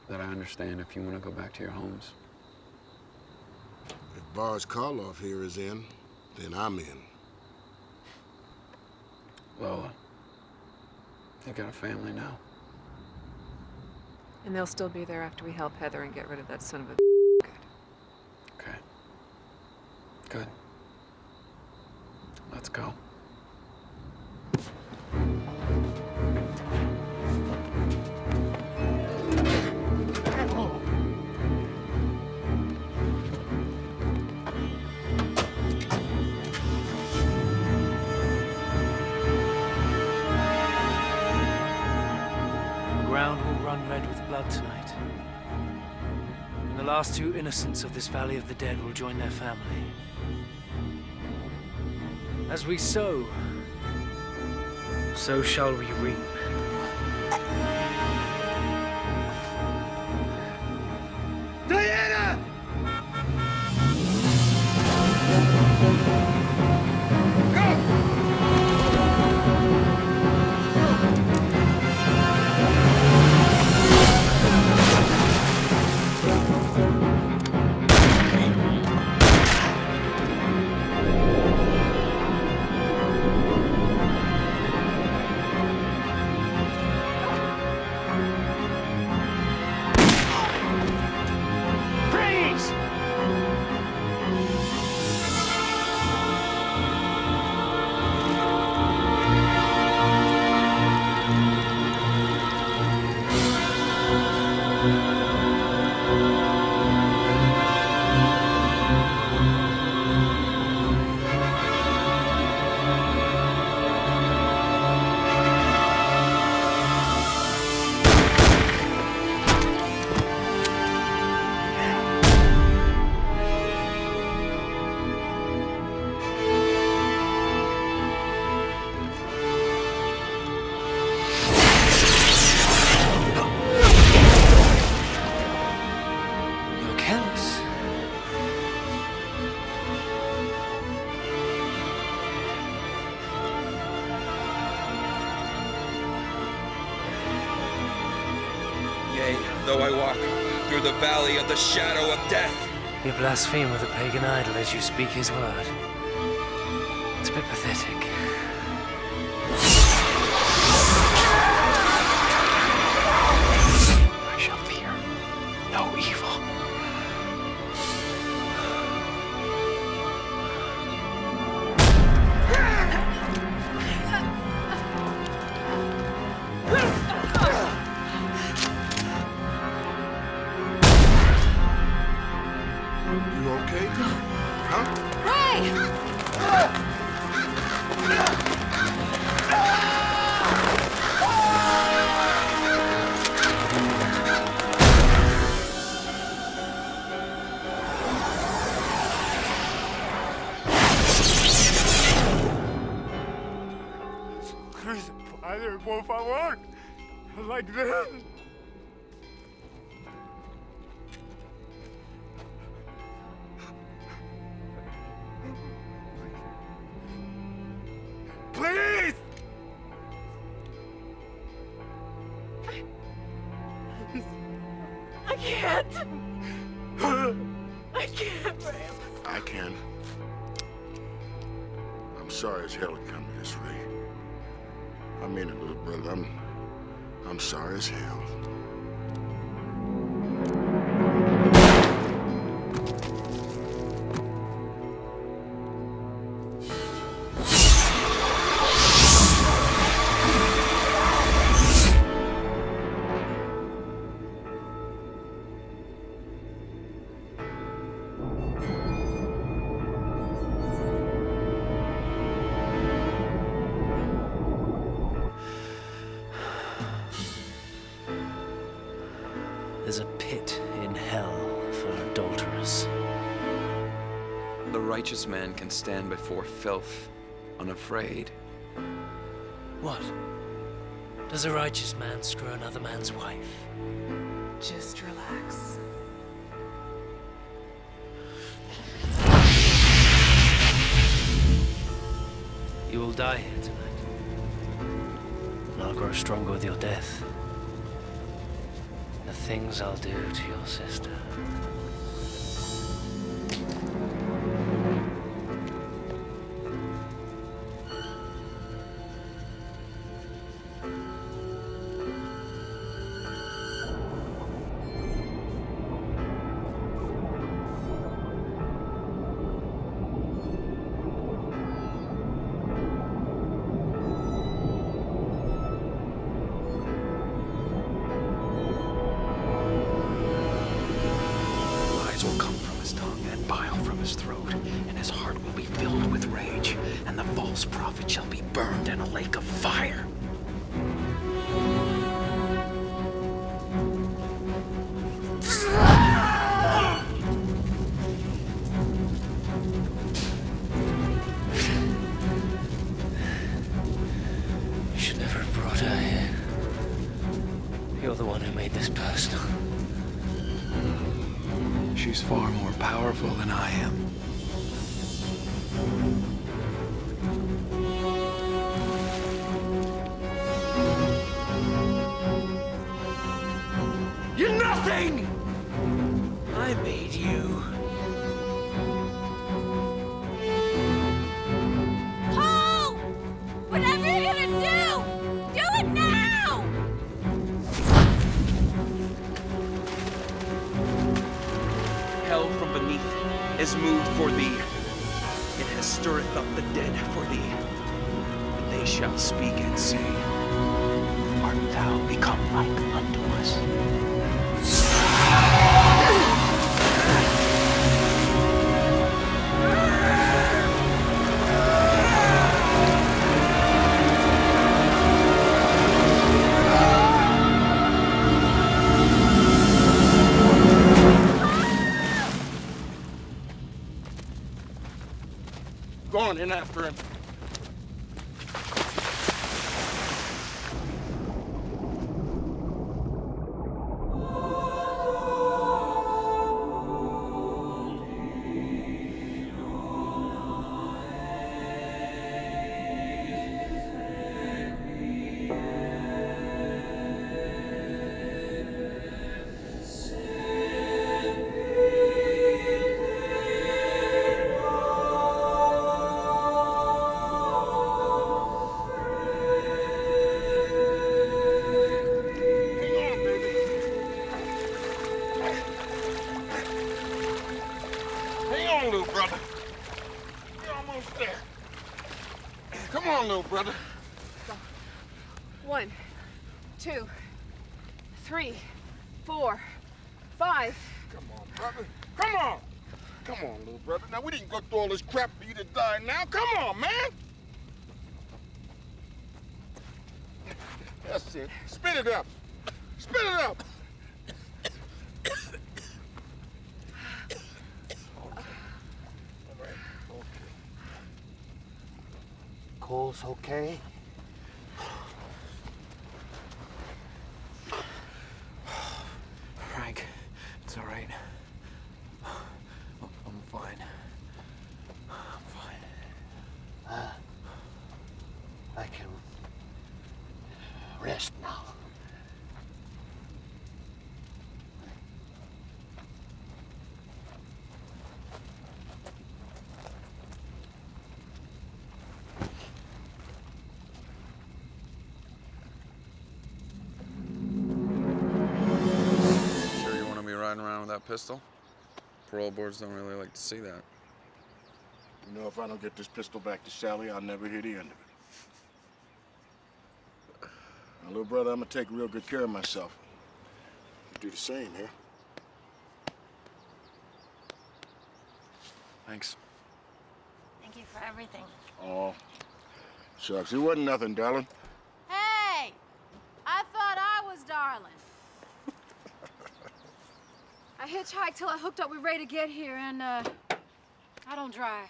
that I understand if you want to go back to your homes. If Boris Karloff here is in, then I'm in. Lola, you got a family now. And they'll still be there after we help Heather and get rid of that son of a Okay. Good. Let's go. Tonight. And the last two innocents of this Valley of the Dead will join their family. As we sow, so shall we reap. Diana! though I walk through the valley of the shadow of death. You blaspheme with a pagan idol as you speak his word. It's a bit pathetic. I shall fear no evil. You okay? Huh? Ray! Padre, por favor. Like this. Please! I can't. I can't, Ray. I can. I'm sorry as hell it come to this, Ray. I mean it, little brother. I'm sorry as hell. There's a pit in hell for adulterers. The righteous man can stand before filth, unafraid. What? Does a righteous man screw another man's wife? Just relax. You will die here tonight. And I'll grow stronger with your death. The things I'll do to your sister. Will come from his tongue and bile from his throat, and his heart will be filled with rage, and the false prophet shall be burned in a lake of fire. You should never have brought her here. You're the one who made this personal. She's far more powerful than I am. You're nothing! I made you. Paul! Whatever you're gonna do it now! Hell from beneath is moved for thee. It has stirreth up the dead for thee. And they shall speak and say, Art thou become like unto us? Go on in after him. brother. You're almost there. Come on, little brother. 1, 2, 3, 4, 5. Come on, brother. Come on. Come on, little brother. Now, we didn't go through all this crap for you to die now. Come on, man. That's it. Spit it up. Spit it up. Cole's okay? Frank, it's all right. I'm fine. I'm fine. I can rest now. Sure you want to be riding around with that pistol? Parole boards don't really like to see that. You know, if I don't get this pistol back to Sally, I'll never hear the end of it. Now, little brother, I'm gonna take real good care of myself. You do the same, here. Thanks. Thank you for everything. Oh, shucks. It wasn't nothing, darling. Hey! I thought I was darling. I hitchhiked till I hooked up with Ray to get here, and, I don't drive.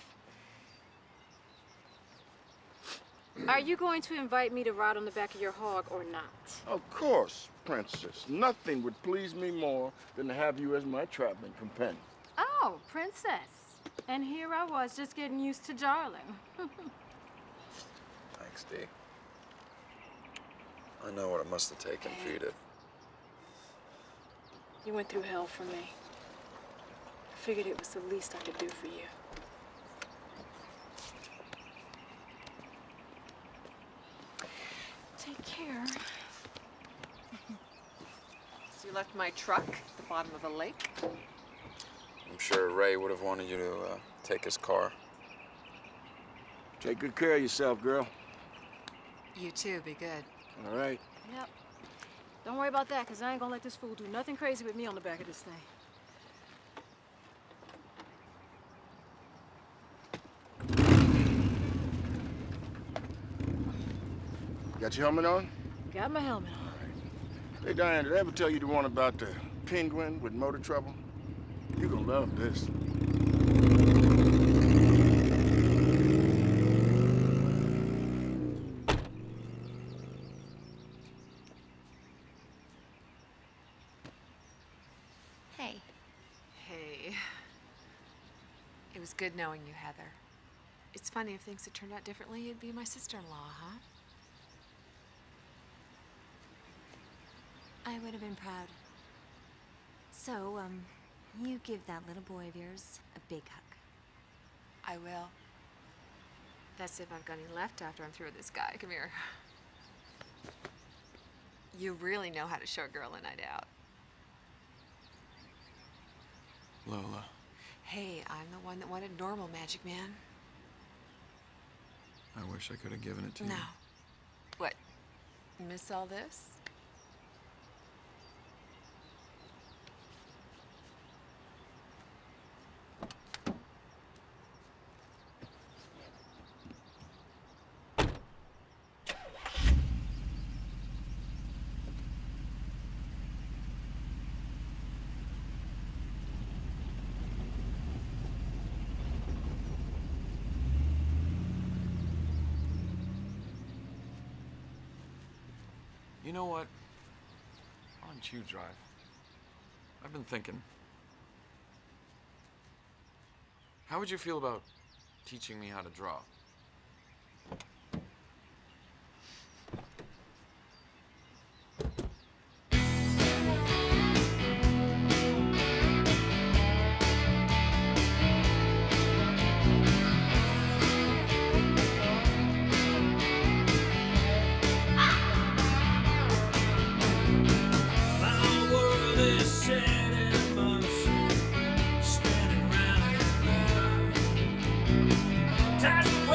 Are you going to invite me to ride on the back of your hog or not? Of course, Princess. Nothing would please me more than to have you as my traveling companion. Oh, princess. And here I was, just getting used to darling. Thanks, Dee. I know what it must have taken for you to... You went through hell for me. I figured it was the least I could do for you. Take care. So you left my truck at the bottom of a lake? I'm sure Ray would have wanted you to take his car. Take good care of yourself, girl. You too, be good. All right. Yep. Don't worry about that, because I ain't gonna let this fool do nothing crazy with me on the back of this thing. Got your helmet on? Got my helmet on. Hey, Diane, did I ever tell you the one about the penguin with motor trouble? You're gonna love this. Hey. Hey. It was good knowing you, Heather. It's funny, if things had turned out differently, you'd be my sister-in-law, huh? I would have been proud. So, you give that little boy of yours a big hug. I will. That's if I've got any left after I'm through with this guy. Come here. You really know how to show a girl a night out. Lola. Hey, I'm the one that wanted normal, Magic Man. I wish I could have given it to you. No. What? Miss all this? You know what? Why don't you drive? I've been thinking. How would you feel about teaching me how to draw? Set in motion, spinning round and round. touch